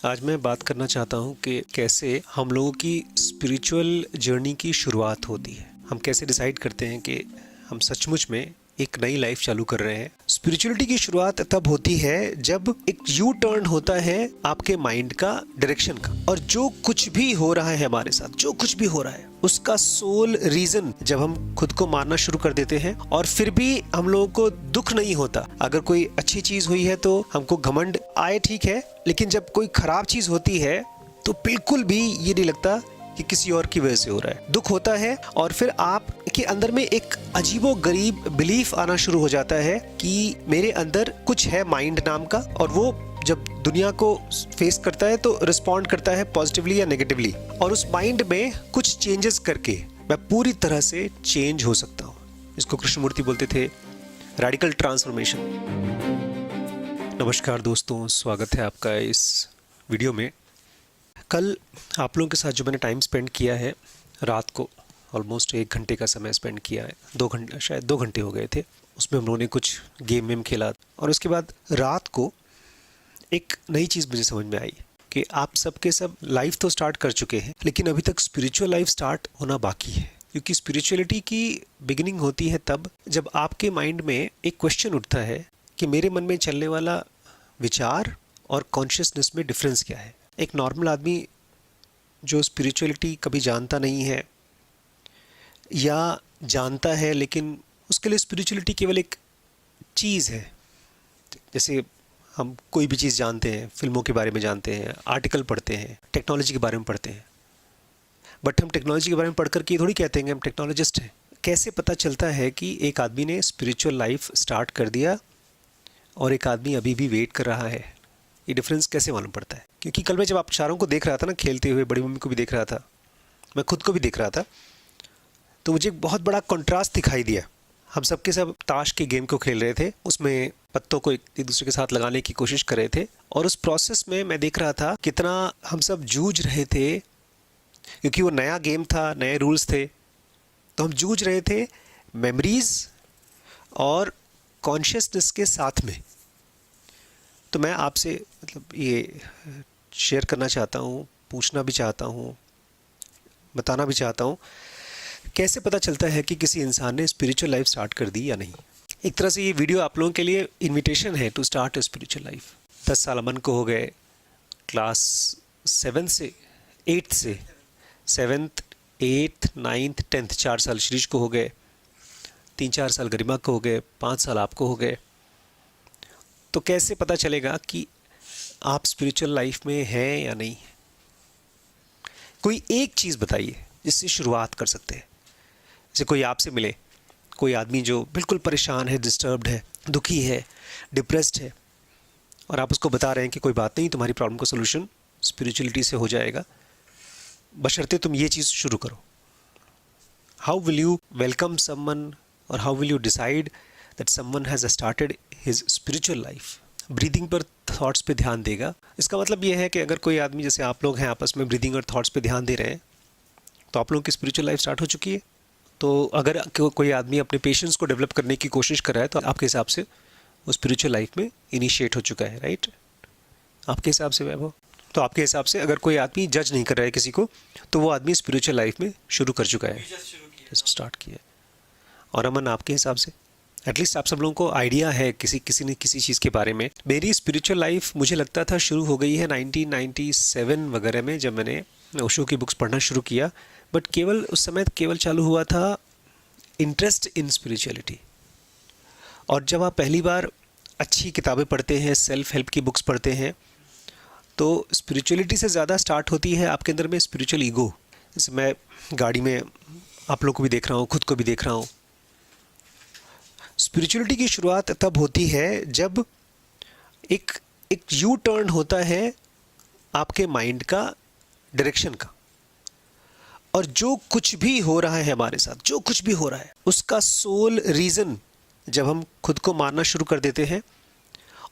आज मैं बात करना चाहता हूँ कि कैसे हम लोगों की स्पिरिचुअल जर्नी की शुरुआत होती है। हम कैसे डिसाइड करते हैं कि हम सचमुच में एक नई लाइफ चालू कर रहे हैं। स्पिरिचुअलिटी की शुरुआत तब होती है जब एक यू टर्न होता है आपके माइंड का, डायरेक्शन का, और जो कुछ भी हो रहा है हमारे साथ, जो कुछ भी हो रहा है उसका सोल रीजन जब हम खुद को मारना शुरू कर देते हैं और फिर भी हम लोगों को दुख नहीं होता। अगर कोई अच्छी चीज हुई है तो हमको घमंड आए, ठीक है, लेकिन जब कोई खराब चीज होती है तो बिल्कुल भी ये नहीं लगता कि किसी और की वजह से हो रहा है। दुख होता है और फिर आप के अंदर में एक अजीबो गरीब बिलीफ आना शुरू हो जाता है कि मेरे अंदर कुछ है माइंड नाम का, और वो जब दुनिया को फेस करता है तो रिस्पॉन्ड करता है पॉजिटिवली या नेगेटिवली, और उस माइंड में कुछ चेंजेस करके मैं पूरी तरह से चेंज हो सकता हूँ। इसको कृष्णमूर्ति बोलते थे रेडिकल ट्रांसफॉर्मेशन। नमस्कार दोस्तों, स्वागत है आपका इस वीडियो में। कल आप लोगों के साथ जो मैंने टाइम स्पेंड किया है, रात को ऑलमोस्ट 1 घंटे का समय स्पेंड किया है, 2 घंटे, शायद 2 घंटे हो गए थे। उसमें हम लोगों ने कुछ गेम वेम खेला और उसके बाद रात को एक नई चीज़ मुझे समझ में आई कि आप सबके सब लाइफ तो स्टार्ट कर चुके हैं, लेकिन अभी तक स्पिरिचुअल लाइफ स्टार्ट होना बाकी है। क्योंकि स्पिरिचुअलिटी की बिगिनिंग होती है तब जब आपके माइंड में एक क्वेश्चन उठता है कि मेरे मन में चलने वाला विचार और कॉन्शियसनेस में डिफरेंस क्या है। एक नॉर्मल आदमी जो स्पिरिचुअलिटी कभी जानता नहीं है या जानता है लेकिन उसके लिए स्पिरिचुअलिटी केवल एक चीज़ है। जैसे हम कोई भी चीज़ जानते हैं, फिल्मों के बारे में जानते हैं, आर्टिकल पढ़ते हैं, टेक्नोलॉजी के बारे में पढ़ते हैं, बट हम टेक्नोलॉजी के बारे में पढ़ कर के थोड़ी कहते हैं कि हम टेक्नोलॉजिस्ट हैं। कैसे पता चलता है कि एक आदमी ने स्पिरिचुअल लाइफ स्टार्ट कर दिया और एक आदमी अभी भी वेट कर रहा है? ये डिफरेंस कैसे मालूम पड़ता है? क्योंकि कल मैं जब आप चारों को देख रहा था ना खेलते हुए, बड़ी मम्मी को भी देख रहा था, मैं खुद को भी देख रहा था, तो मुझे एक बहुत बड़ा कंट्रास्ट दिखाई दिया। हम सब के सब ताश के गेम को खेल रहे थे, उसमें पत्तों को एक दूसरे के साथ लगाने की कोशिश कर रहे थे, और उस प्रोसेस में मैं देख रहा था कितना हम सब जूझ रहे थे, क्योंकि वो नया गेम था, नए रूल्स थे, तो हम जूझ रहे थे मेमोरीज और कॉन्शियसनेस के साथ में। तो मैं आपसे ये शेयर करना चाहता हूँ, पूछना भी चाहता हूँ, बताना भी चाहता हूँ, कैसे पता चलता है कि किसी इंसान ने स्पिरिचुअल लाइफ स्टार्ट कर दी या नहीं। एक तरह से ये वीडियो आप लोगों के लिए इनविटेशन है to start a spiritual life. 10 साल अमन को हो गए, क्लास 7 से 8 से 7th 8th 9th 10th 4 साल श्रीश को हो गए, 3-4 साल गरिमा को हो गए, 5 साल आपको हो गए। तो कैसे पता चलेगा कि आप स्पिरिचुअल लाइफ में हैं या नहीं? कोई एक चीज़ बताइए जिससे शुरुआत कर सकते हैं। जैसे कोई आपसे मिले, कोई आदमी जो बिल्कुल परेशान है, डिस्टर्ब्ड है, दुखी है, डिप्रेस्ड है, और आप उसको बता रहे हैं कि कोई बात नहीं, तुम्हारी प्रॉब्लम का सोल्यूशन स्पिरिचुअलिटी से हो जाएगा, बशर्ते तुम ये चीज़ शुरू करो। How will you welcome someone, और how will you decide that someone has started his spiritual life? Breathing पर, थॉट्स पे ध्यान देगा। इसका मतलब ये है कि अगर कोई आदमी, जैसे आप लोग हैं, आपस में ब्रीदिंग और थॉट्स पे ध्यान दे रहे हैं, तो आप लोगों की स्पिरिचुअल लाइफ स्टार्ट हो चुकी है। तो अगर कोई आदमी अपने पेशेंस को डेवलप करने की कोशिश कर रहा है तो आपके हिसाब से वो स्पिरिचुअल लाइफ में इनिशिएट हो चुका है, राइट? आपके हिसाब से वैभव? तो आपके हिसाब से अगर कोई आदमी जज नहीं कर रहा है किसी को, तो वो आदमी स्पिरिचुअल लाइफ में शुरू कर चुका है, जस्ट स्टार्ट किया। और अमन, आपके हिसाब से एटलीस्ट आप सब लोगों को आइडिया है किसी ने किसी चीज़ के बारे में। मेरी स्पिरिचुअल लाइफ मुझे लगता था शुरू हो गई है 1997 वगैरह में, जब मैंने ओशो की बुक्स पढ़ना शुरू किया, बट केवल उस समय केवल चालू हुआ था इंटरेस्ट इन स्पिरिचुअलिटी। और जब आप पहली बार अच्छी किताबें पढ़ते हैं, सेल्फ हेल्प की बुक्स पढ़ते हैं, तो स्पिरिचुअलिटी से ज़्यादा स्टार्ट होती है आपके अंदर में स्पिरिचुअल ईगो। जैसे मैं गाड़ी में आप लोग को भी देख रहा हूँ, खुद को भी देख रहा हूँ। स्पिरिचुअलिटी की शुरुआत तब होती है जब एक यू टर्न होता है आपके माइंड का, डायरेक्शन का, और जो कुछ भी हो रहा है हमारे साथ, जो कुछ भी हो रहा है उसका सोल रीज़न जब हम खुद को मारना शुरू कर देते हैं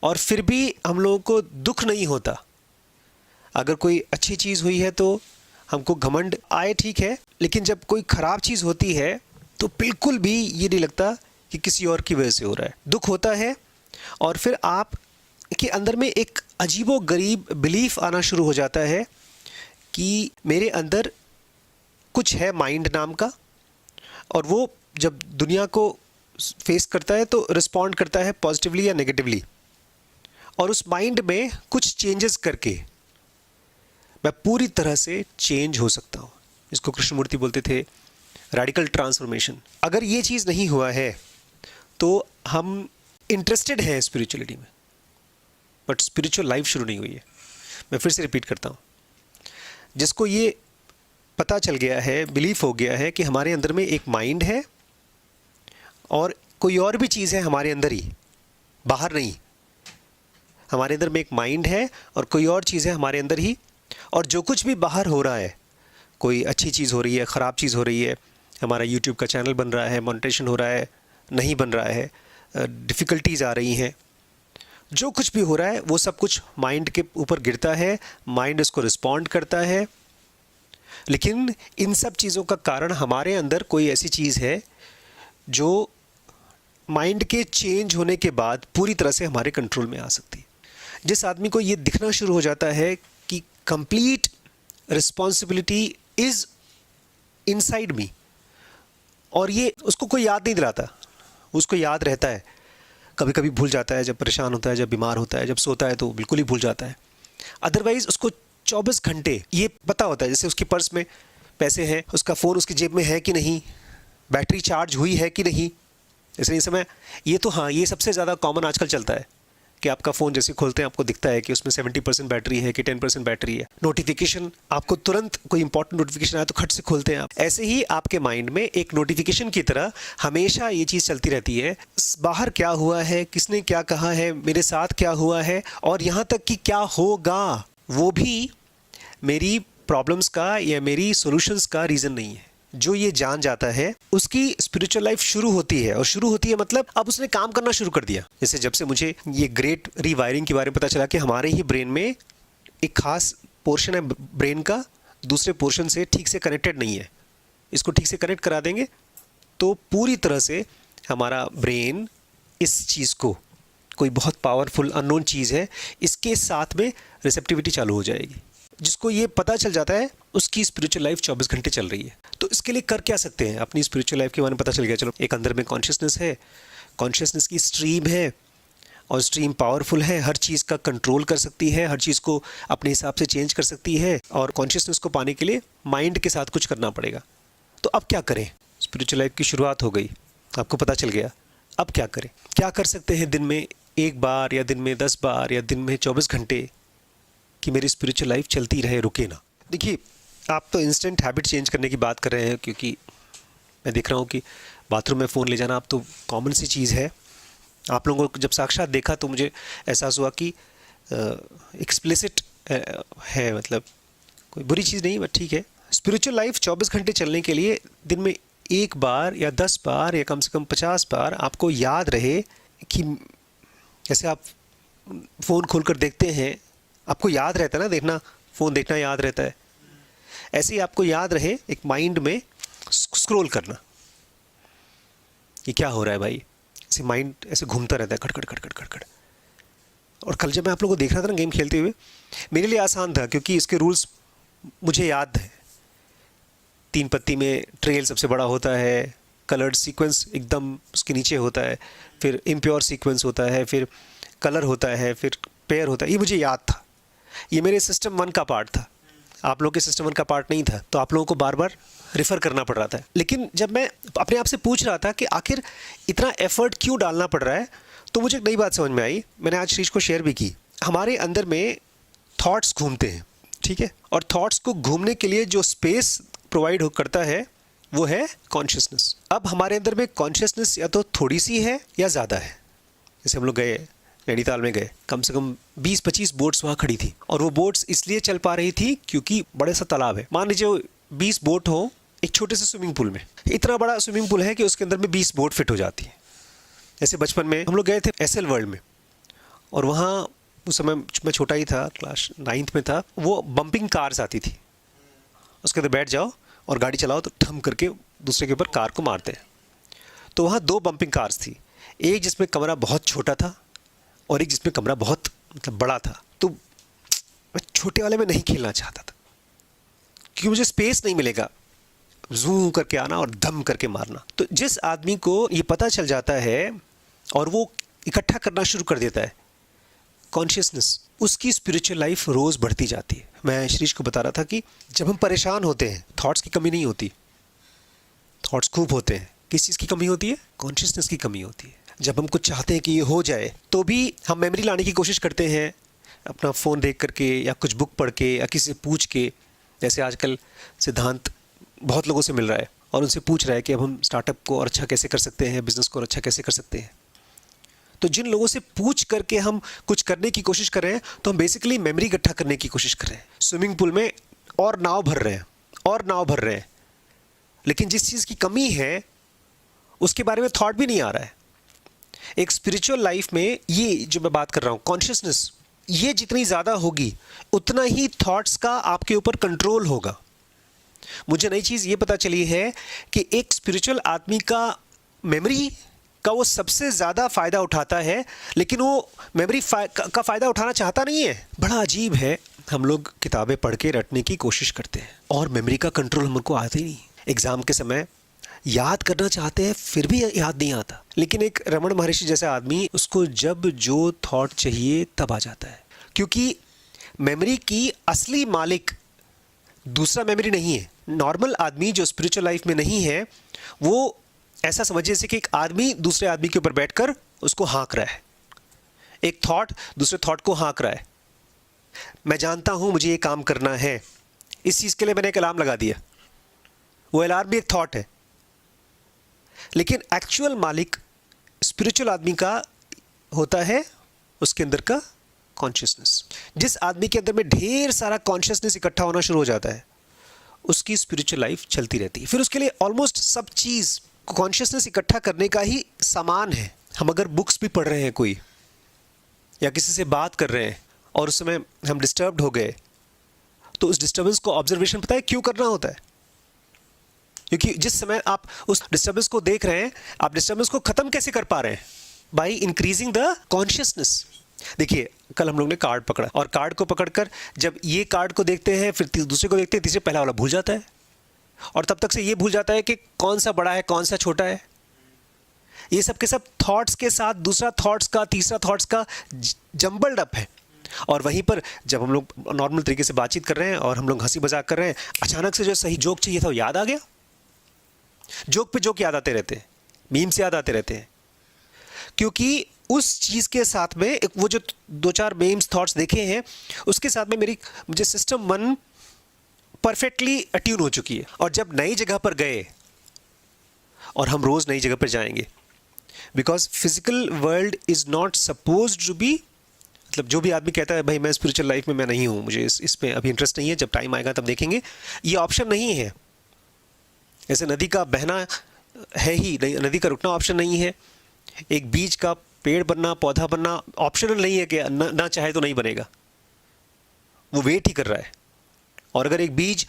और फिर भी हम लोगों को दुख नहीं होता। अगर कोई अच्छी चीज़ हुई है तो हमको घमंड आए, ठीक है, लेकिन जब कोई ख़राब चीज़ होती है तो बिल्कुल भी ये नहीं लगता कि किसी और की वजह से हो रहा है। दुख होता है और फिर आप कि अंदर में एक अजीबो गरीब बिलीफ आना शुरू हो जाता है कि मेरे अंदर कुछ है माइंड नाम का, और वो जब दुनिया को फेस करता है तो रिस्पॉन्ड करता है पॉजिटिवली या नेगेटिवली, और उस माइंड में कुछ चेंजेस करके मैं पूरी तरह से चेंज हो सकता हूँ। इसको कृष्णमूर्ति बोलते थे रेडिकल ट्रांसफॉर्मेशन। अगर ये चीज़ नहीं हुआ है तो हम इंटरेस्टेड हैं स्पिरिचुअलिटी में, बट स्पिरिचुअल लाइफ शुरू नहीं हुई है। मैं फिर से रिपीट करता हूँ, जिसको ये पता चल गया है, बिलीफ हो गया है कि हमारे अंदर में एक माइंड है और कोई और भी चीज़ है हमारे अंदर ही, बाहर नहीं। हमारे अंदर में एक माइंड है और कोई और चीज़ है हमारे अंदर ही, और जो कुछ भी बाहर हो रहा है, कोई अच्छी चीज़ हो रही है, ख़राब चीज़ हो रही है, हमारा यूट्यूब का चैनल बन रहा है, मोनेटाइजेशन हो रहा है, नहीं बन रहा है, डिफ़िकल्टीज़ आ रही हैं, जो कुछ भी हो रहा है वो सब कुछ माइंड के ऊपर गिरता है, माइंड उसको रिस्पॉन्ड करता है। लेकिन इन सब चीज़ों का कारण हमारे अंदर कोई ऐसी चीज़ है जो माइंड के चेंज होने के बाद पूरी तरह से हमारे कंट्रोल में आ सकती है। जिस आदमी को ये दिखना शुरू हो जाता है कि complete responsibility is inside me, और ये उसको कोई याद नहीं दिलाता, उसको याद रहता है, कभी कभी भूल जाता है, जब परेशान होता है, जब बीमार होता है, जब सोता है तो बिल्कुल ही भूल जाता है। अदरवाइज़ उसको 24 घंटे ये पता होता है, जैसे उसके पर्स में पैसे हैं, उसका फ़ोन उसकी जेब में है कि नहीं, बैटरी चार्ज हुई है कि नहीं। जैसे इस समय ये तो हाँ, ये सबसे ज़्यादा कॉमन आजकल चलता है कि आपका फ़ोन जैसे खोलते हैं आपको दिखता है कि उसमें 70% बैटरी है कि 10% बैटरी है। नोटिफिकेशन, आपको तुरंत कोई इंपॉर्टेंट नोटिफिकेशन आया तो खट से खोलते हैं आप। ऐसे ही आपके माइंड में एक नोटिफिकेशन की तरह हमेशा ये चीज़ चलती रहती है, बाहर क्या हुआ है, किसने क्या कहा है, मेरे साथ क्या हुआ है, और यहाँ तक कि क्या होगा वो भी मेरी प्रॉब्लम्स का या मेरी सॉल्यूशंस का रीज़न नहीं है। जो ये जान जाता है उसकी स्पिरिचुअल लाइफ शुरू होती है, और शुरू होती है मतलब अब उसने काम करना शुरू कर दिया। जैसे जब से मुझे ये ग्रेट रीवायरिंग के बारे में पता चला कि हमारे ही ब्रेन में एक खास पोर्शन है ब्रेन का दूसरे पोर्शन से ठीक से कनेक्टेड नहीं है, इसको ठीक से कनेक्ट करा देंगे तो पूरी तरह से हमारा ब्रेन इस चीज़ को, कोई बहुत पावरफुल अननोन चीज़ है, इसके साथ में रिसेप्टिविटी चालू हो जाएगी। जिसको ये पता चल जाता है उसकी स्पिरिचुअल लाइफ 24 घंटे चल रही है। तो इसके लिए कर क्या सकते हैं? अपनी स्पिरिचुअल लाइफ के बारे में पता चल गया, चलो एक अंदर में कॉन्शियसनेस है, कॉन्शियसनेस की स्ट्रीम है, और स्ट्रीम पावरफुल है, हर चीज़ का कंट्रोल कर सकती है, हर चीज़ को अपने हिसाब से चेंज कर सकती है, और कॉन्शियसनेस को पाने के लिए माइंड के साथ कुछ करना पड़ेगा। तो अब क्या करें? स्पिरिचुअल लाइफ की शुरुआत हो गई, आपको पता चल गया, अब क्या करें? क्या कर सकते हैं दिन में 1 बार या दिन में 10 बार या दिन में 24 घंटे कि मेरी स्पिरिचुअल लाइफ चलती रहे, रुके ना? देखिए, आप तो इंस्टेंट हैबिट चेंज करने की बात कर रहे हैं, क्योंकि मैं देख रहा हूँ कि बाथरूम में फ़ोन ले जाना अब तो कॉमन सी चीज़ है। आप लोगों को जब साक्षात देखा तो मुझे एहसास हुआ कि एक्सप्लिसिट है, मतलब कोई बुरी चीज़ नहीं, बट ठीक है। स्पिरिचुअल लाइफ 24 घंटे चलने के लिए दिन में 1 बार या 10 बार या कम से कम 50 बार आपको याद रहे कि जैसे आप फ़ोन खोलकर देखते हैं, आपको याद रहता है ना, देखना, फ़ोन देखना याद रहता है, ऐसे ही आपको याद रहे एक माइंड में स्क्रॉल करना, ये क्या हो रहा है भाई, ऐसे माइंड ऐसे घूमता रहता है, खटखट खटखट खटखट। और कल जब मैं आप लोगों को देख रहा था ना गेम खेलते हुए, मेरे लिए आसान था क्योंकि इसके रूल्स मुझे याद है। 3 पत्ती में ट्रेल सबसे बड़ा होता है, कलर्ड सीक्वेंस एकदम उसके नीचे होता है, फिर इम्प्योर सीक्वेंस होता है, फिर कलर होता है, फिर पेयर होता है, ये मुझे याद था। ये मेरे सिस्टम 1 का पार्ट था, आप लोगों के सिस्टम 1 का पार्ट नहीं था, तो आप लोगों को बार बार रेफ़र करना पड़ रहा था। लेकिन जब मैं अपने आप से पूछ रहा था कि आखिर इतना एफर्ट क्यों डालना पड़ रहा है, तो मुझे एक नई बात समझ में आई, मैंने आज श्रीश को शेयर भी की। हमारे अंदर में थॉट्स घूमते हैं, ठीक है, और थॉट्स को घूमने के लिए जो स्पेस प्रोवाइड करता है वो है कॉन्शियसनेस। अब हमारे अंदर में कॉन्शियसनेस या तो थोड़ी सी है या ज़्यादा है। जैसे हम लोग गए नैनीताल में, गए, कम से कम 20-25 बोट्स वहाँ खड़ी थी, और वो बोट्स इसलिए चल पा रही थी क्योंकि बड़े सा तालाब है। मान लीजिए 20 बोट हो एक छोटे से स्विमिंग पूल में, इतना बड़ा स्विमिंग पूल है कि उसके अंदर में 20 बोट फिट हो जाती है। जैसे बचपन में हम लोग गए थे एसएल वर्ल्ड में, और वहाँ उस समय मैं छोटा ही था, क्लास 9th में था, वो बम्पिंग कार्स आती थी, उसके अंदर बैठ जाओ और गाड़ी चलाओ तो ठम करके दूसरे के ऊपर कार को मारते हैं। तो वहाँ 2 बम्पिंग कार्स थी, एक जिसमें कमरा बहुत छोटा था और एक जिसमें कमरा बहुत मतलब बड़ा था, तो मैं छोटे वाले में नहीं खेलना चाहता था क्योंकि मुझे स्पेस नहीं मिलेगा जूम करके आना और धम करके मारना। तो जिस आदमी को ये पता चल जाता है और वो इकट्ठा करना शुरू कर देता है कॉन्शियसनेस, उसकी स्पिरिचुअल लाइफ रोज़ बढ़ती जाती है। मैं श्रीश को बता रहा था कि जब हम परेशान होते हैं थॉट्स की कमी नहीं होती, थॉट्स खूब होते हैं। किस चीज़ की कमी होती है? कॉन्शियसनेस की कमी होती है। जब हम कुछ चाहते हैं कि ये हो जाए तो भी हम मेमोरी लाने की कोशिश करते हैं, अपना फ़ोन देख करके या कुछ बुक पढ़ के या किसी से पूछ के। जैसे आजकल सिद्धांत बहुत लोगों से मिल रहा है और उनसे पूछ रहा है कि अब हम स्टार्टअप को और अच्छा कैसे कर सकते हैं, बिज़नेस को और अच्छा कैसे कर सकते हैं। तो जिन लोगों से पूछ करके हम कुछ करने की कोशिश कर रहे हैं तो हम बेसिकली मेमोरी इकट्ठा करने की कोशिश कर रहे हैं। स्विमिंग पूल में और नाव भर रहे हैं और नाव भर रहे हैं, लेकिन जिस चीज़ की कमी है उसके बारे में थॉट भी नहीं आ रहा है। एक स्पिरिचुअल लाइफ में ये जो मैं बात कर रहा हूँ कॉन्शियसनेस, ये जितनी ज़्यादा होगी उतना ही थॉट्स का आपके ऊपर कंट्रोल होगा। मुझे नई चीज़ ये पता चली है कि एक स्पिरिचुअल आदमी का मेमोरी का वो सबसे ज़्यादा फ़ायदा उठाता है, लेकिन वो मेमोरी का फ़ायदा उठाना चाहता नहीं है। बड़ा अजीब है, हम लोग किताबें पढ़ के रटने की कोशिश करते हैं और मेमोरी का कंट्रोल हमको आता ही नहीं। एग्ज़ाम के समय याद करना चाहते हैं फिर भी याद नहीं आता, लेकिन एक रमण महर्षि जैसा आदमी, उसको जब जो थॉट चाहिए तब आ जाता है। क्योंकि मेमोरी की असली मालिक दूसरा मेमोरी नहीं है। नॉर्मल आदमी जो स्पिरिचुअल लाइफ में नहीं है वो ऐसा समझिए जैसे कि एक आदमी दूसरे आदमी के ऊपर बैठकर उसको हाँक रहा है, एक थॉट दूसरे थॉट को हाँक रहा है। मैं जानता हूँ मुझे ये काम करना है, इस चीज़ के लिए मैंने एक अलार्म लगा दिया, वो अलार्म भी एक थॉट है, लेकिन एक्चुअल मालिक स्पिरिचुअल आदमी का होता है उसके अंदर का कॉन्शियसनेस। जिस आदमी के अंदर में ढेर सारा कॉन्शियसनेस इकट्ठा होना शुरू हो जाता है उसकी स्पिरिचुअल लाइफ चलती रहती है। फिर उसके लिए ऑलमोस्ट सब चीज़ कॉन्शियसनेस इकट्ठा करने का ही सामान है। हम अगर बुक्स भी पढ़ रहे हैं कोई या किसी से बात कर रहे हैं और उस समय हम डिस्टर्ब्ड हो गए तो उस डिस्टर्बेंस को ऑब्जर्वेशन पता है क्यों करना होता है? क्योंकि जिस समय आप उस डिस्टर्बेंस को देख रहे हैं, आप डिस्टर्बेंस को ख़त्म कैसे कर पा रहे हैं? By increasing the consciousness. देखिए कल हम लोग ने कार्ड पकड़ा और कार्ड को पकड़कर जब ये कार्ड को देखते हैं फिर दूसरे को देखते हैं, तीसरे पहला वाला भूल जाता है और तब तक से ये भूल जाता है कि कौन सा बड़ा है कौन सा छोटा है। ये सब के सब थॉट्स के साथ दूसरा थॉट्स का तीसरा थॉट्स का जंबल्ड अप है। और वहीं पर जब हम लोग नॉर्मल तरीके से बातचीत कर रहे हैं और हम लोग हंसी मजाक कर रहे हैं, अचानक से जो सही जोक चाहिए था वो याद आ गया। जोक पे जोक याद आते रहते हैं, मीम्स याद आते रहते हैं, क्योंकि उस चीज़ के साथ में एक वो जो दो चार मीम्स थॉट्स देखे हैं उसके साथ में मुझे सिस्टम वन परफेक्टली अट्यून हो चुकी है। और जब नई जगह पर गए और हम रोज़ नई जगह पर जाएंगे, because physical world is not supposed to be, मतलब जो भी आदमी कहता है भाई मैं स्पिरिचुअल लाइफ में मैं नहीं हूँ, मुझे इसमें अभी इंटरेस्ट नहीं है, जब टाइम आएगा तब देखेंगे, ये ऑप्शन नहीं है। ऐसे नदी का बहना है ही नहीं, नदी का रुकना ऑप्शन नहीं है। एक बीज का पेड़ बनना पौधा बनना ऑप्शनल नहीं है कि ना चाहे तो नहीं बनेगा, वो वेट ही कर रहा है। और अगर एक बीज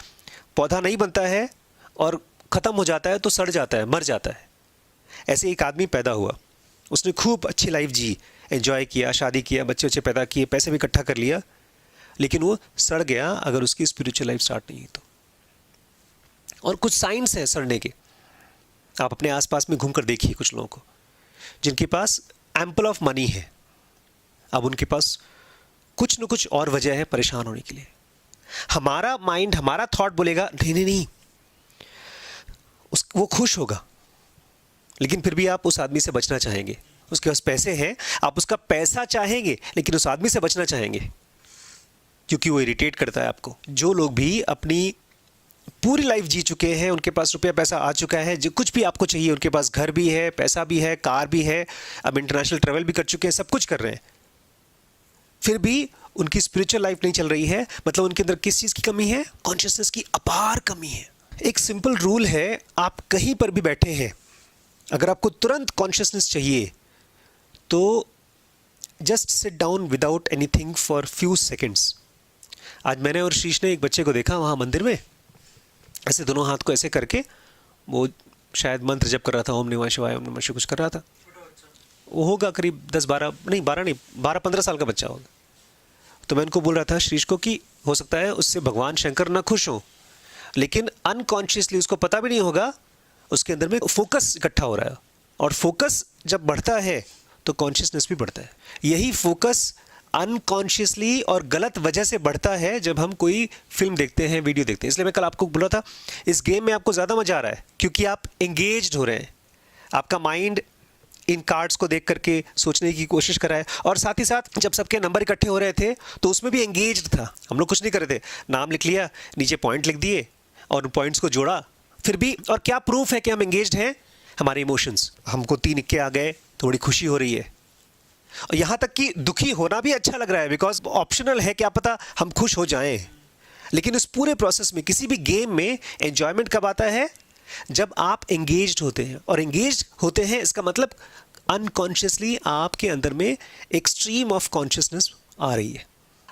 पौधा नहीं बनता है और ख़त्म हो जाता है तो सड़ जाता है, मर जाता है। ऐसे एक आदमी पैदा हुआ, उसने खूब अच्छी लाइफ जी, एंजॉय किया, शादी किया, बच्चे बच्चे पैदा किए, पैसे भी इकट्ठा कर लिया, लेकिन वो सड़ गया अगर उसकी स्पिरिचुअल लाइफ स्टार्ट नहीं हुई तो। और कुछ साइंस है सड़ने के, आप अपने आसपास में घूमकर देखिए कुछ लोगों को जिनके पास एम्पल ऑफ मनी है, अब उनके पास कुछ न कुछ और वजह है परेशान होने के लिए। हमारा माइंड, हमारा थॉट बोलेगा नहीं नहीं नहीं, वो खुश होगा, लेकिन फिर भी आप उस आदमी से बचना चाहेंगे। उसके पास पैसे हैं, आप उसका पैसा चाहेंगे, लेकिन उस आदमी से बचना चाहेंगे क्योंकि वो इरिटेट करता है आपको। जो लोग भी अपनी पूरी लाइफ जी चुके हैं, उनके पास रुपया पैसा आ चुका है, जो कुछ भी आपको चाहिए, उनके पास घर भी है, पैसा भी है, कार भी है, अब इंटरनेशनल ट्रैवल भी कर चुके हैं, सब कुछ कर रहे हैं, फिर भी उनकी स्पिरिचुअल लाइफ नहीं चल रही है। मतलब उनके अंदर किस चीज़ की कमी है? कॉन्शियसनेस की अपार कमी है। एक सिंपल रूल है, आप कहीं पर भी बैठे हैं, अगर आपको तुरंत कॉन्शियसनेस चाहिए तो just sit down without anything for few seconds. आज मैंने और शीश ने एक बच्चे को देखा वहाँ मंदिर में, ऐसे दोनों हाथ को ऐसे करके, वो शायद मंत्र जप कर रहा था, ओम नमः शिवाय ओम नमः शिवाय कुछ कर रहा था। वो होगा करीब 10-12 नहीं 12 नहीं 12-15 साल का बच्चा होगा। तो मैं उनको बोल रहा था शीर्ष को कि हो सकता है उससे भगवान शंकर ना खुश हो, लेकिन अनकॉन्शियसली उसको पता भी नहीं होगा उसके अंदर में फोकस इकट्ठा हो रहा है, और फोकस जब बढ़ता है तो कॉन्शियसनेस भी बढ़ता है। यही फोकस अनकॉन्शियसली और गलत वजह से बढ़ता है जब हम कोई फिल्म देखते हैं, वीडियो देखते हैं। इसलिए मैं कल आपको बोला था इस गेम में आपको ज़्यादा मज़ा आ रहा है क्योंकि आप एंगेज्ड हो रहे हैं, आपका माइंड इन कार्ड्स को देख करके सोचने की कोशिश कर रहा है, और साथ ही साथ जब सबके नंबर इकट्ठे हो रहे थे तो उसमें भी एंगेज्ड था। हम लोग कुछ नहीं कर रहे थे, नाम लिख लिया, नीचे पॉइंट लिख दिए और उन पॉइंट्स को जोड़ा, फिर भी। और क्या प्रूफ है कि हम एंगेज्ड हैं? हमारे इमोशंस। हमको 3 इक्के आ गए, थोड़ी खुशी हो रही है, और यहाँ तक कि दुखी होना भी अच्छा लग रहा है, बिकॉज ऑप्शनल है, क्या पता हम खुश हो जाएं। लेकिन उस पूरे प्रोसेस में, किसी भी गेम में एंजॉयमेंट कब आता है? जब आप एंगेज्ड होते हैं, और एंगेज्ड होते हैं इसका मतलब अनकॉन्शियसली आपके अंदर में एक स्ट्रीम ऑफ कॉन्शियसनेस आ रही है।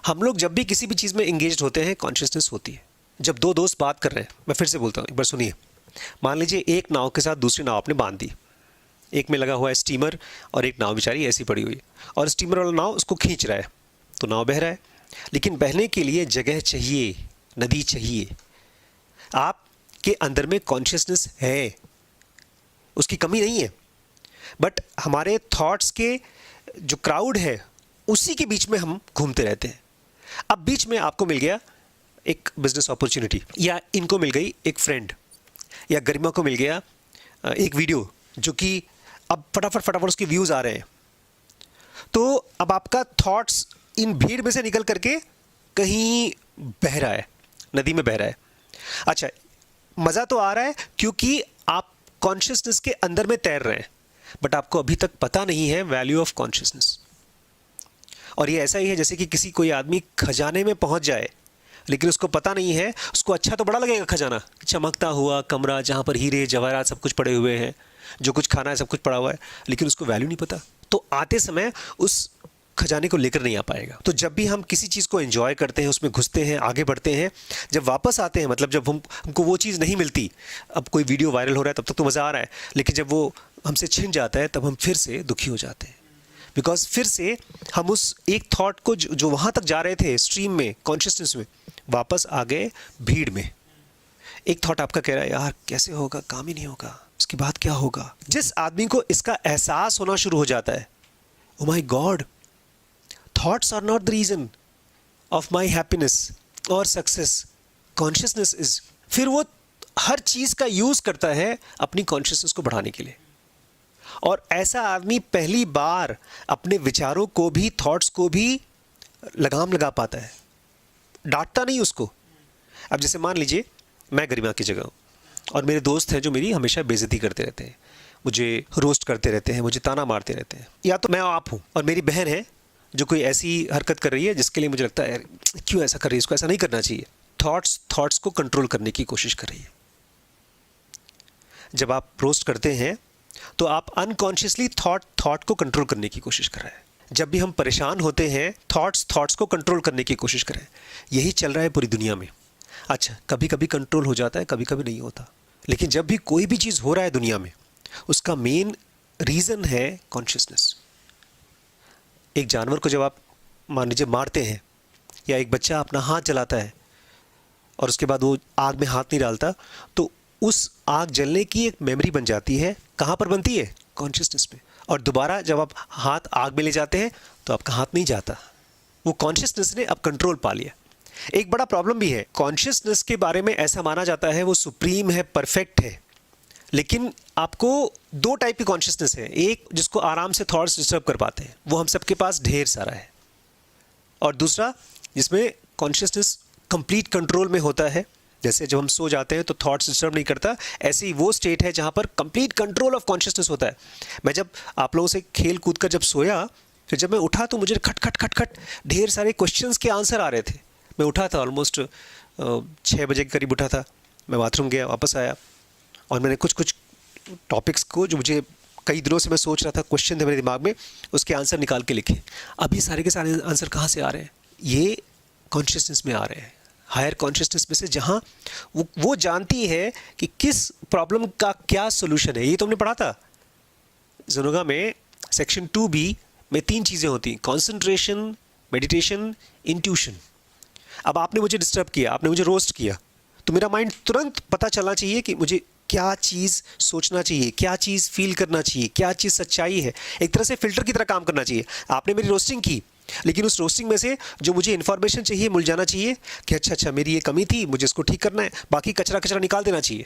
हम लोग जब भी किसी भी चीज़ में एंगेज्ड होते हैं कॉन्शियसनेस होती है। जब 2 दोस्त बात कर रहे हैं, मैं फिर से बोलता हूँ, एक बार सुनिए। मान लीजिए एक नाव के साथ दूसरी नाव आपने बांध दी, एक में लगा हुआ है स्टीमर और एक नाव बेचारी ऐसी पड़ी हुई है, और स्टीमर वाला नाव उसको खींच रहा है, तो नाव बह रहा है। लेकिन बहने के लिए जगह चाहिए, नदी चाहिए। आपके अंदर में कॉन्शियसनेस है, उसकी कमी नहीं है, बट हमारे थॉट्स के जो क्राउड है उसी के बीच में हम घूमते रहते हैं। अब बीच में आपको मिल गया एक बिजनेस अपॉर्चुनिटी, या इनको मिल गई एक फ्रेंड, या गरिमा को मिल गया एक वीडियो जो कि अब फटाफट उसके व्यूज़ आ रहे हैं। तो अब आपका थॉट्स इन भीड़ में से निकल करके कहीं बह रहा है, नदी में बह रहा है। अच्छा, मज़ा तो आ रहा है क्योंकि आप कॉन्शियसनेस के अंदर में तैर रहे हैं, बट आपको अभी तक पता नहीं है वैल्यू ऑफ कॉन्शियसनेस। और ये ऐसा ही है जैसे कि किसी कोई आदमी खजाने में पहुंच जाए, लेकिन उसको पता नहीं है, उसको अच्छा तो बड़ा लगेगा खजाना, चमकता हुआ कमरा जहाँ पर हीरे जवाहरात सब कुछ पड़े हुए हैं, जो कुछ खाना है सब कुछ पड़ा हुआ है, लेकिन उसको वैल्यू नहीं पता, तो आते समय उस खजाने को लेकर नहीं आ पाएगा। तो जब भी हम किसी चीज़ को एंजॉय करते हैं, उसमें घुसते हैं, आगे बढ़ते हैं, जब वापस आते हैं, मतलब जब हमको वो चीज़ नहीं मिलती, अब कोई वीडियो वायरल हो रहा है तब तक तो मज़ा आ रहा है, लेकिन जब वो हमसे छिन जाता है तब हम फिर से दुखी हो जाते हैं, बिकॉज फिर से हम उस एक थॉट को जो वहाँ तक जा रहे थे स्ट्रीम में, कॉन्शियसनेस में, वापस आ गए भीड़ में। एक थॉट आपका कह रहा है यार कैसे होगा, काम ही नहीं होगा, इसके बाद क्या होगा। जिस आदमी को इसका एहसास होना शुरू हो जाता है, oh my god, thoughts are not the reason of my happiness और सक्सेस, कॉन्शियसनेस इज। फिर वो हर चीज़ का यूज़ करता है अपनी कॉन्शियसनेस को बढ़ाने के लिए। और ऐसा आदमी पहली बार अपने विचारों को भी, थॉट्स को भी लगाम लगा पाता है, डांटता नहीं उसको। अब जैसे मान लीजिए मैं गरिमा की जगह हूँ और मेरे दोस्त हैं जो मेरी हमेशा बेइज्जती करते रहते हैं, मुझे रोस्ट करते रहते हैं, मुझे ताना मारते रहते हैं। या तो मैं आप हूँ और मेरी बहन है जो कोई ऐसी हरकत कर रही है जिसके लिए मुझे लगता है यार क्यों ऐसा कर रही है, इसको ऐसा नहीं करना चाहिए। थॉट्स को कंट्रोल करने की कोशिश कर रही है। जब आप रोस्ट करते हैं तो आप अनकॉन्शियसली थॉट को कंट्रोल करने की कोशिश कर रहे हैं। जब भी हम परेशान होते हैं, थॉट्स को कंट्रोल करने की कोशिश करें। यही चल रहा है पूरी दुनिया में। अच्छा, कभी कभी कंट्रोल हो जाता है, कभी कभी नहीं होता, लेकिन जब भी कोई भी चीज़ हो रहा है दुनिया में, उसका मेन रीज़न है कॉन्शियसनेस। एक जानवर को जब आप मान लीजिए मारते हैं, या एक बच्चा अपना हाथ जलाता है और उसके बाद वो आग में हाथ नहीं डालता, तो उस आग जलने की एक मेमोरी बन जाती है। कहाँ पर बनती है? कॉन्शियसनेस में। और दोबारा जब आप हाथ आग में ले जाते हैं तो आपका हाथ नहीं जाता, वो कॉन्शियसनेस ने अब कंट्रोल पा लिया। एक बड़ा प्रॉब्लम भी है, कॉन्शियसनेस के बारे में ऐसा माना जाता है वो सुप्रीम है, परफेक्ट है, लेकिन आपको 2 टाइप की कॉन्शियसनेस है। एक जिसको आराम से थॉट्स डिस्टर्ब कर पाते हैं, वो हम सबके पास ढेर सारा है, और दूसरा जिसमें कॉन्शियसनेस कंप्लीट कंट्रोल में होता है। जैसे जब हम सो जाते हैं तो थॉट्स डिस्टर्ब नहीं करता, ऐसी वो स्टेट है जहाँ पर कंप्लीट कंट्रोल ऑफ कॉन्शियसनेस होता है। मैं जब आप लोगों से खेल कूद कर जब सोया, फिर जब मैं उठा तो मुझे खट खट खट खट ढेर सारे क्वेश्चंस के आंसर आ रहे थे। मैं उठा था ऑलमोस्ट 6 बजे के करीब उठा था, मैं बाथरूम गया, वापस आया, और मैंने कुछ टॉपिक्स को जो मुझे कई दिनों से मैं सोच रहा था, क्वेश्चन थे मेरे दिमाग में, उसके आंसर निकाल के लिखे। अब ये सारे के सारे आंसर कहाँ से आ रहे हैं? ये कॉन्शियसनेस में आ रहे हैं, हायर कॉन्शियसनेस में से, जहाँ वो जानती है कि किस प्रॉब्लम का क्या सोल्यूशन है। ये तो हमने पढ़ा था ज़ुनोगा में, सेक्शन 2B में 3 चीज़ें होती हैं: कॉन्सेंट्रेशन, मेडिटेशन, इंट्यूशन। अब आपने मुझे डिस्टर्ब किया, आपने मुझे रोस्ट किया, तो मेरा माइंड तुरंत पता चलना चाहिए कि मुझे क्या चीज़ सोचना चाहिए, क्या चीज़ फील करना चाहिए, क्या चीज़ सच्चाई है। एक तरह से फ़िल्टर की तरह काम करना चाहिए। आपने मेरी रोस्टिंग की, लेकिन उस रोस्टिंग में से जो मुझे इन्फॉर्मेशन चाहिए मिल जाना चाहिए कि अच्छा अच्छा मेरी ये कमी थी, मुझे इसको ठीक करना है, बाकी कचरा कचरा निकाल देना चाहिए।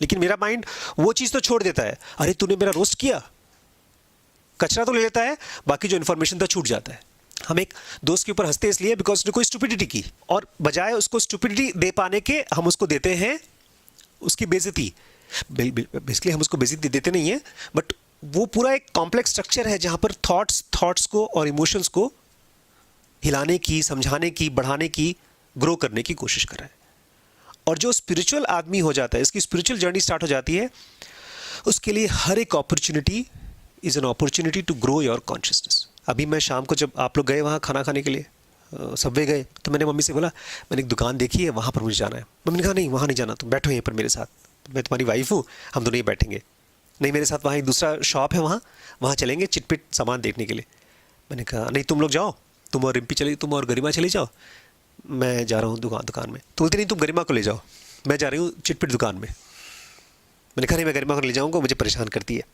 लेकिन मेरा माइंड वो चीज़ तो छोड़ देता है, अरे तूने मेरा रोस्ट किया, कचरा तो ले लेता है, बाकी जो इन्फॉर्मेशन था छूट जाता है। हम एक दोस्त के ऊपर हंसते इसलिए बिकॉज उसने कोई स्टुपिडिटी की, और बजाय उसको स्टुपिडिटी दे पाने के हम उसको देते हैं उसकी बेइज्जती। बेसिकली हम उसको बेइज्जती देते नहीं हैं, बट वो पूरा एक कॉम्प्लेक्स स्ट्रक्चर है जहाँ पर थॉट्स को और इमोशंस को हिलाने की, समझाने की, बढ़ाने की, ग्रो करने की कोशिश कर रहा है। और जो स्पिरिचुअल आदमी हो जाता है, इसकी स्पिरिचुअल जर्नी स्टार्ट हो जाती है, उसके लिए हर एक opportunity is an opportunity to grow your consciousness. अभी मैं शाम को जब आप लोग गए वहाँ खाना खाने के लिए, सबवे गए, तो मैंने मम्मी से बोला मैंने एक दुकान देखी है, वहाँ पर मुझे जाना है। मम्मी ने कहा नहीं वहाँ नहीं जाना, तुम बैठो यहीं पर मेरे साथ, मैं तुम्हारी वाइफ हूँ, हम दोनों ही बैठेंगे। नहीं मेरे साथ वहाँ एक दूसरा शॉप है, वहाँ चलेंगे चिटपिट सामान देखने के लिए। मैंने कहा नहीं तुम लोग जाओ, तुम और रिम्पी चली, तुम और गरिमा चली जाओ, मैं जा रहा हूँ दुकान में। तो बोलती नहीं तुम गरिमा को ले जाओ, मैं जा रही हूँ चिटपिट दुकान में। मैंने कहा नहीं मैं गरिमा को ले जाऊँगा, मुझे परेशान करती है।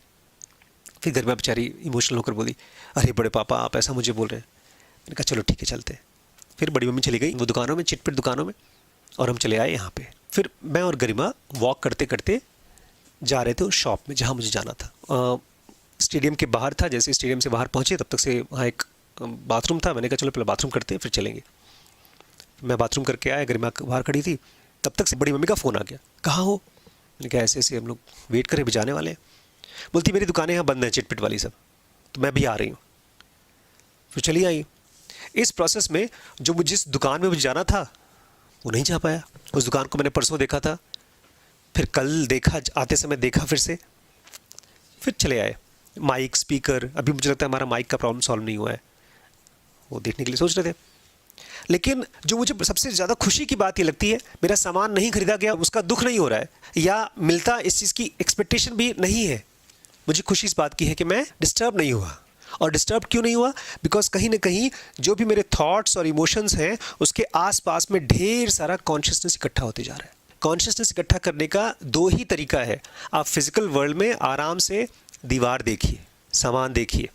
फिर गरिमा बेचारी इमोशनल होकर बोली अरे बड़े पापा आप ऐसा मुझे बोल रहे हैं। मैंने कहा चलो ठीक है चलते हैं। फिर बड़ी मम्मी चली गई वो दुकानों में, चिटपिट दुकानों में, और हम चले आए यहाँ पे। फिर मैं और गरिमा वॉक करते करते जा रहे थे उस शॉप में जहाँ मुझे जाना था। स्टेडियम के बाहर था, जैसे स्टेडियम से बाहर पहुँचे तब तक से वहाँ एक बाथरूम था। मैंने कहा चलो पहले बाथरूम करते हैं फिर चलेंगे। मैं बाथरूम करके आया, गरिमा बाहर खड़ी थी, तब तक से बड़ी मम्मी का फ़ोन आ गया, कहाँ हो? मैंने कहा ऐसे ऐसे हम लोग वेट करें, भी जाने वाले हैं। बोलती मेरी दुकानें यहाँ बंद हैं चिटपिट वाली सब, तो मैं भी आ रही हूँ। फिर चली आई। इस प्रोसेस में जो जिस दुकान में मुझे जाना था वो नहीं जा पाया। उस दुकान को मैंने परसों देखा था, फिर कल देखा, आते समय देखा फिर से, फिर चले आए। माइक, स्पीकर, अभी मुझे लगता है हमारा माइक का प्रॉब्लम सॉल्व नहीं हुआ है, वो देखने के लिए सोच रहे थे। लेकिन जो मुझे सबसे ज़्यादा खुशी की बात ये लगती है, मेरा सामान नहीं खरीदा गया, उसका दुख नहीं हो रहा है, या मिलता इस चीज़ की एक्सपेक्टेशन भी नहीं है। मुझे खुशी इस बात की है कि मैं डिस्टर्ब नहीं हुआ। और डिस्टर्ब क्यों नहीं हुआ? बिकॉज कहीं ना कहीं जो भी मेरे थॉट्स और इमोशंस हैं उसके आसपास में ढेर सारा कॉन्शियसनेस इकट्ठा होते जा रहा है। कॉन्शियसनेस इकट्ठा करने का दो ही तरीका है। आप फिजिकल वर्ल्ड में आराम से दीवार देखिए, सामान देखिए।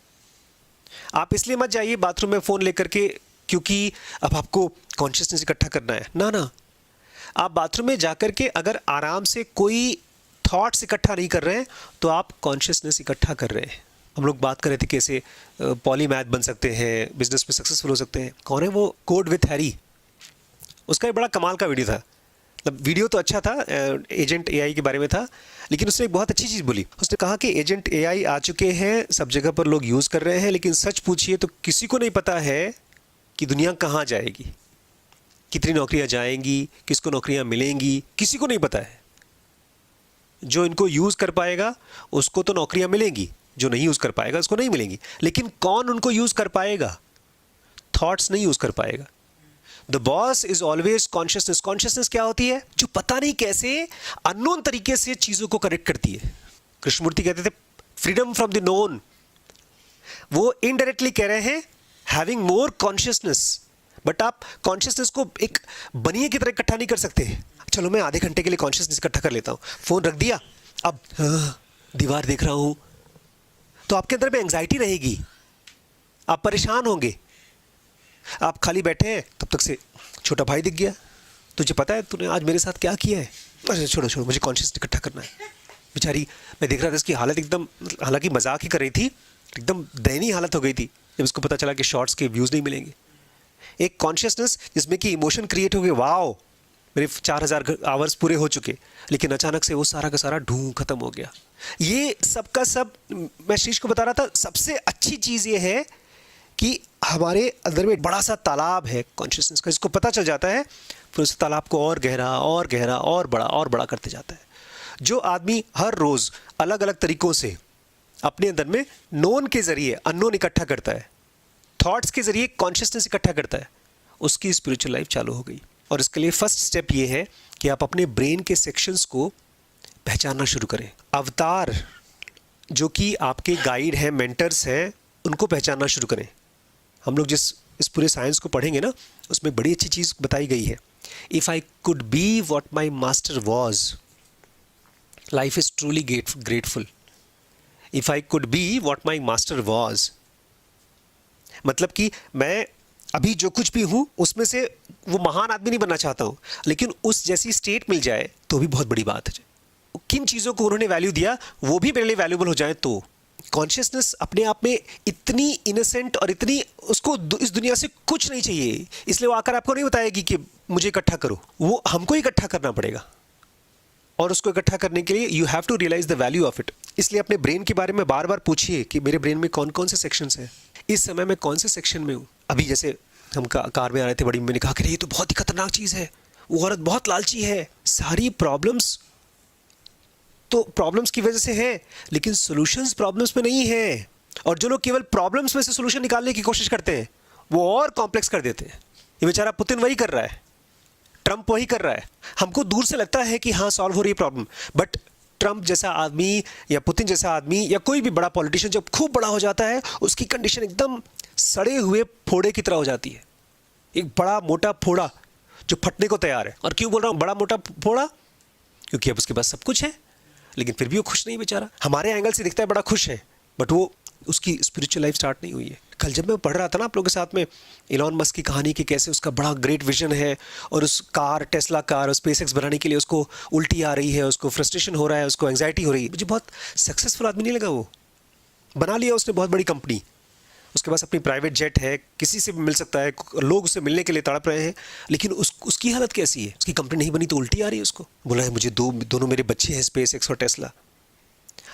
आप इसलिए मत जाइए बाथरूम में फ़ोन लेकर के क्योंकि अब आपको कॉन्शियसनेस इकट्ठा करना है, ना ना। आप बाथरूम में जाकर के अगर आराम से कोई थॉट्स इकट्ठा नहीं कर रहे हैं तो आप कॉन्शियसनेस इकट्ठा कर रहे हैं। हम लोग बात कर रहे थे कैसे पॉलीमैथ बन सकते हैं, बिजनेस में सक्सेसफुल हो सकते हैं। कौन है वो? Code with Harry. उसका एक बड़ा कमाल का वीडियो था। मतलब वीडियो तो अच्छा था, एजेंट एआई के बारे में था, लेकिन उसने एक बहुत अच्छी चीज़ बोली। उसने कहा कि एजेंट एआई आ चुके हैं, सब जगह पर लोग यूज़ कर रहे हैं, लेकिन सच पूछिए तो किसी को नहीं पता है कि दुनिया कहाँ जाएगी, कितनी नौकरियाँ जाएंगी, किसको नौकरियाँ मिलेंगी, किसी को नहीं पता है। जो इनको यूज़ कर पाएगा उसको तो नौकरियां मिलेंगी, जो नहीं यूज़ कर पाएगा उसको नहीं मिलेंगी। लेकिन कौन उनको यूज़ कर पाएगा? थॉट्स नहीं यूज़ कर पाएगा। The boss is always consciousness. Consciousness क्या होती है? जो पता नहीं कैसे अननोन तरीके से चीज़ों को कनेक्ट करती है। कृष्णमूर्ति कहते थे फ्रीडम फ्रॉम द नोन। वो इनडायरेक्टली कह रहे हैं हैविंग मोर कॉन्शियसनेस। बट आप कॉन्शियसनेस को एक बनिए की तरह इकट्ठा नहीं कर सकते। चलो मैं आधे घंटे के लिए कॉन्शियसनेस इकट्ठा कर लेता हूँ, फ़ोन रख दिया, अब दीवार देख रहा हूँ, तो आपके अंदर में एंग्जाइटी रहेगी, आप परेशान होंगे। आप खाली बैठे हैं, तब तक से छोटा भाई दिख गया, तुझे पता है तूने आज मेरे साथ क्या किया है? अरे छोड़ो छोड़ो, मुझे कॉन्शियसनेस इकट्ठा करना है। बेचारी, मैं देख रहा था इसकी हालत एकदम, हालांकि मजाक ही कर रही थी, एकदम दयनीय हालत हो गई थी जब उसको पता चला कि शॉर्ट्स के व्यूज़ नहीं मिलेंगे। एक कॉन्शियसनेस जिसमें कि इमोशन क्रिएट हो गए, वाओ मेरे 4000 आवर्स पूरे हो चुके, लेकिन अचानक से वो सारा का सारा ढूंढ खत्म हो गया। ये सब का सब मैं शीश को बता रहा था, सबसे अच्छी चीज़ ये है कि हमारे अंदर में बड़ा सा तालाब है कॉन्शियसनेस का, जिसको पता चल जाता है फिर उस तालाब को और गहरा और गहरा और बड़ा करते जाता है। जो आदमी हर रोज़ अलग अलग तरीक़ों से अपने अंदर में नोन के ज़रिए अननोन इकट्ठा करता है, थॉट्स के ज़रिए कॉन्शियसनेस इकट्ठा करता है, उसकी स्पिरिचुअल लाइफ चालू हो गई। और इसके लिए फर्स्ट स्टेप ये है कि आप अपने ब्रेन के सेक्शंस को पहचानना शुरू करें। अवतार जो कि आपके गाइड हैं, मेंटर्स हैं, उनको पहचानना शुरू करें। हम लोग जिस इस पूरे साइंस को पढ़ेंगे ना, उसमें बड़ी अच्छी चीज़ बताई गई है। If I could be what my master was, life is truly grateful. If I could be what my master was, मतलब कि मैं अभी जो कुछ भी हूँ उसमें से वो महान आदमी नहीं बनना चाहता हूँ, लेकिन उस जैसी स्टेट मिल जाए तो भी बहुत बड़ी बात है। किन चीज़ों को उन्होंने वैल्यू दिया वो भी मेरे लिए वैल्यूबल हो जाए। तो कॉन्शियसनेस अपने आप में इतनी इनोसेंट और इतनी, उसको इस दुनिया से कुछ नहीं चाहिए, इसलिए वो आकर आपको नहीं बताएगी कि मुझे इकट्ठा करो, वो हमको इकट्ठा करना पड़ेगा। और उसको इकट्ठा करने के लिए you have to realise the value of it. इसलिए अपने ब्रेन के बारे में बार बार पूछिए कि मेरे ब्रेन में कौन कौन से सेक्शंस हैं, इस समय मैं कौन से सेक्शन में हूँ। अभी जैसे हम कार में आ रहे थे, बड़ी मम्मी ने कहा कि ये तो बहुत ही खतरनाक चीज़ है, वो औरत बहुत लालची है। सारी प्रॉब्लम्स तो प्रॉब्लम्स की वजह से है, लेकिन सॉल्यूशंस प्रॉब्लम्स में नहीं है। और जो लोग केवल प्रॉब्लम्स में से सॉल्यूशन निकालने की कोशिश करते हैं वो और कॉम्प्लेक्स कर देते हैं। ये बेचारा पुतिन वही कर रहा है, ट्रंप वही कर रहा है। हमको दूर से लगता है कि हाँ सॉल्व हो रही है प्रॉब्लम, बट ट्रंप जैसा आदमी या पुतिन जैसा आदमी या कोई भी बड़ा पॉलिटिशियन जब खूब बड़ा हो जाता है, उसकी कंडीशन एकदम सड़े हुए फोड़े की तरह हो जाती है। एक बड़ा मोटा फोड़ा जो फटने को तैयार है। और क्यों बोल रहा हूँ बड़ा मोटा फोड़ा? क्योंकि अब उसके पास सब कुछ है, लेकिन फिर भी वो खुश नहीं बेचारा। हमारे एंगल से दिखता है बड़ा खुश है, बट वो उसकी स्पिरिचुअल लाइफ स्टार्ट नहीं हुई है। कल जब मैं पढ़ रहा था ना आप लोगों के साथ में इलॉन मस्क की कहानी कि कैसे उसका बड़ा ग्रेट विजन है और उस कार, टेस्ला कार और स्पेसएक्स बनाने के लिए उसको उल्टी आ रही है, उसको फ्रस्ट्रेशन हो रहा है, उसको एंग्जाइटी हो रही है। मुझे बहुत सक्सेसफुल आदमी नहीं लगा। वो बना लिया उसने बहुत बड़ी कंपनी, उसके पास अपनी प्राइवेट जेट है, किसी से भी मिल सकता है, लोग उससे मिलने के लिए तड़प रहे हैं, लेकिन उसकी हालत कैसी है? उसकी कंपनी नहीं बनी तो उल्टी आ रही है उसको। बोला है मुझे दोनों मेरे बच्चे हैं, स्पेसएक्स और टेस्ला।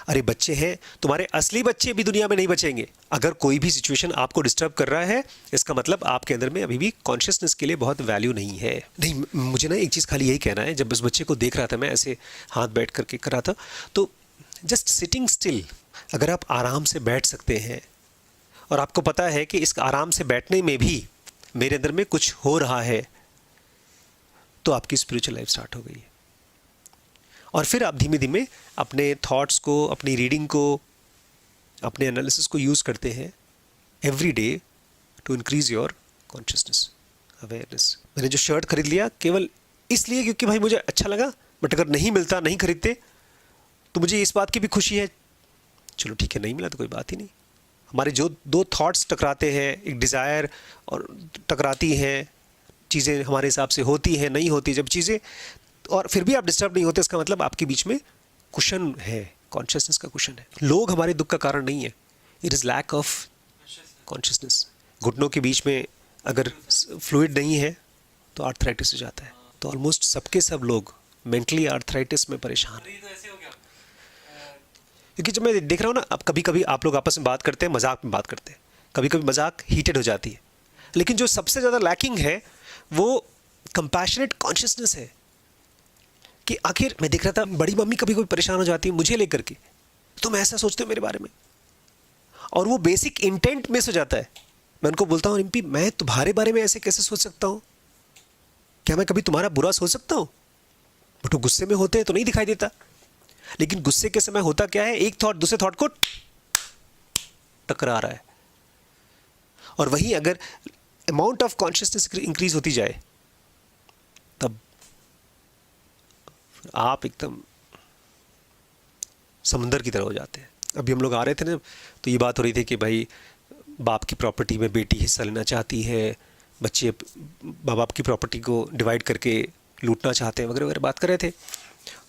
अरे बच्चे हैं, तुम्हारे असली बच्चे भी दुनिया में नहीं बचेंगे। अगर कोई भी सिचुएशन आपको डिस्टर्ब कर रहा है, इसका मतलब आपके अंदर में अभी भी कॉन्शियसनेस के लिए बहुत वैल्यू नहीं है। नहीं, मुझे ना एक चीज़ खाली यही कहना है, जब उस बच्चे को देख रहा था मैं ऐसे हाथ बैठ करके कर रहा था, तो जस्ट सिटिंग स्टिल, अगर आप आराम से बैठ सकते हैं और आपको पता है कि इस आराम से बैठने में भी मेरे अंदर में कुछ हो रहा है, तो आपकी स्पिरिचुअल लाइफ स्टार्ट हो गई है। और फिर आप धीमे धीमे अपने थॉट्स को, अपनी रीडिंग को, अपने एनालिसिस को यूज़ करते हैं every day to increase your consciousness, awareness. मैंने जो शर्ट खरीद लिया केवल इसलिए क्योंकि भाई मुझे अच्छा लगा, बट अगर नहीं मिलता, नहीं खरीदते, तो मुझे इस बात की भी खुशी है, चलो ठीक है नहीं मिला तो कोई बात ही नहीं। हमारे जो दो थॉट्स टकराते हैं, एक डिज़ायर और टकराती हैं, चीज़ें हमारे हिसाब से होती हैं, नहीं होती जब चीज़ें, और फिर भी आप डिस्टर्ब नहीं होते, इसका मतलब आपके बीच में कुशन है, कॉन्शियसनेस का कुशन है। लोग हमारे दुख का कारण नहीं है, it is lack of consciousness. घुटनों के बीच में अगर फ्लूइड नहीं है तो आर्थराइटिस हो जाता है। तो ऑलमोस्ट सबके सब लोग मेंटली आर्थराइटिस में परेशान हैं। क्योंकि जब मैं देख रहा हूँ ना, अब कभी कभी आप लोग आपस में बात करते हैं, मजाक में बात करते हैं, कभी कभी मजाक हीटेड हो जाती है, लेकिन जो सबसे ज़्यादा लैकिंग है वो कंपैशनेट कॉन्शियसनेस है। कि आखिर मैं देख रहा था बड़ी मम्मी कभी कभी परेशान हो जाती है मुझे लेकर के, तुम ऐसा सोचते हो मेरे बारे में, और वो बेसिक इंटेंट मिस हो जाता है। मैं उनको बोलता हूँ रिम्पी मैं तुम्हारे बारे में ऐसे कैसे सोच सकता हूँ, क्या मैं कभी तुम्हारा बुरा सोच सकता हूँ? बट वो गुस्से में होते हैं तो नहीं दिखाई देता, लेकिन गुस्से के समय होता क्या है, एक थॉट दूसरे थॉट को टकरा रहा है। और वहीं अगर अमाउंट ऑफ कॉन्शियसनेस इंक्रीज होती जाए तब आप एकदम समंदर की तरह हो जाते हैं। अभी हम लोग आ रहे थे ना, तो ये बात हो रही थी कि भाई बाप की प्रॉपर्टी में बेटी हिस्सा लेना चाहती है, बच्चे माँ बाप की प्रॉपर्टी को डिवाइड करके लूटना चाहते हैं, वगैरह वगैरह बात कर रहे थे।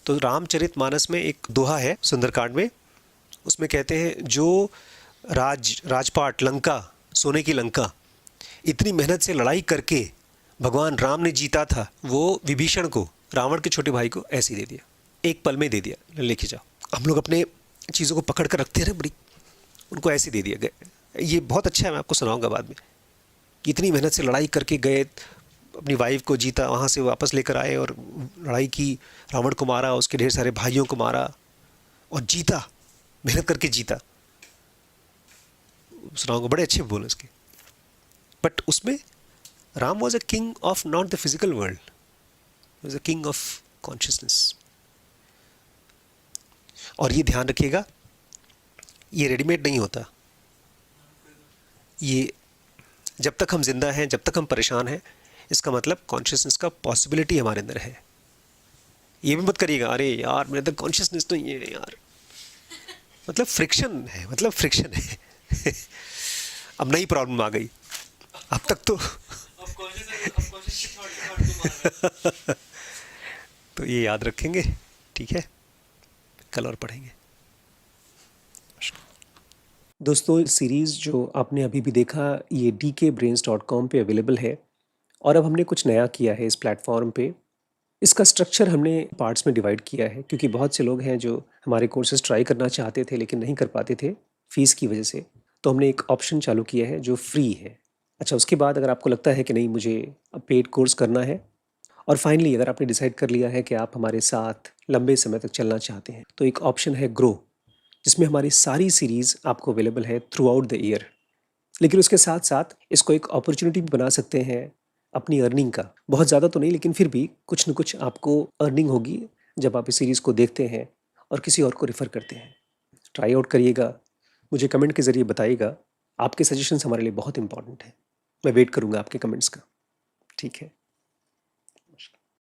तो रामचरितमानस में एक दोहा है सुंदरकांड में, उसमें कहते हैं जो राजपाट लंका, सोने की लंका, इतनी मेहनत से लड़ाई करके भगवान राम ने जीता था, वो विभीषण को, रावण के छोटे भाई को ऐसे ही दे दिया, एक पल में दे दिया, लेके जाओ। हम लोग अपने चीज़ों को पकड़ कर रखते हैं बड़ी, उनको ऐसे दे दिया गया। ये बहुत अच्छा है, मैं आपको सुनाऊंगा बाद में। इतनी मेहनत से लड़ाई करके गए, अपनी वाइफ को जीता, वहाँ से वापस लेकर आए और लड़ाई की, रावण को मारा, उसके ढेर सारे भाइयों को मारा और जीता, मेहनत करके जीता। सुनाऊंगा, बड़े अच्छे बोल उसके। बट उसमें Ram was a king of not the physical world, was a king of consciousness. और ये ध्यान रखिएगा, ये रेडीमेड नहीं होता, ये जब तक हम जिंदा हैं, जब तक हम परेशान हैं, इसका मतलब कॉन्शियसनेस का पॉसिबिलिटी हमारे अंदर है। ये भी मत करिएगा अरे यार मेरे अंदर कॉन्शियसनेस तो ये है यार, मतलब फ्रिक्शन है, मतलब फ्रिक्शन है। अब नई प्रॉब्लम आ गई। अब तक तो तो ये याद रखेंगे, ठीक है, कल और पढ़ेंगे। दोस्तों सीरीज़ जो आपने अभी भी देखा ये dkbrains.com पे अवेलेबल है, और अब हमने कुछ नया किया है इस प्लेटफॉर्म पे। इसका स्ट्रक्चर हमने पार्ट्स में डिवाइड किया है, क्योंकि बहुत से लोग हैं जो हमारे कोर्सेज ट्राई करना चाहते थे लेकिन नहीं कर पाते थे फ़ीस की वजह से। तो हमने एक ऑप्शन चालू किया है जो फ्री है। अच्छा, उसके बाद अगर आपको लगता है कि नहीं मुझे अब पेड कोर्स करना है, और फाइनली अगर आपने डिसाइड कर लिया है कि आप हमारे साथ लंबे समय तक चलना चाहते हैं, तो एक ऑप्शन है ग्रो, जिसमें हमारी सारी सीरीज़ आपको अवेलेबल है थ्रू आउट द ईयर। लेकिन उसके साथ साथ इसको एक अपॉर्चुनिटी भी बना सकते हैं अपनी अर्निंग का। बहुत ज़्यादा तो नहीं, लेकिन फिर भी कुछ न कुछ आपको अर्निंग होगी जब आप इस सीरीज़ को देखते हैं और किसी और को रेफ़र करते हैं। ट्राई आउट करिएगा, मुझे कमेंट के ज़रिए बताइएगा। आपके सजेशंस हमारे लिए बहुत इंपॉर्टेंट हैं। मैं वेट करूँगा आपके कमेंट्स का। ठीक है।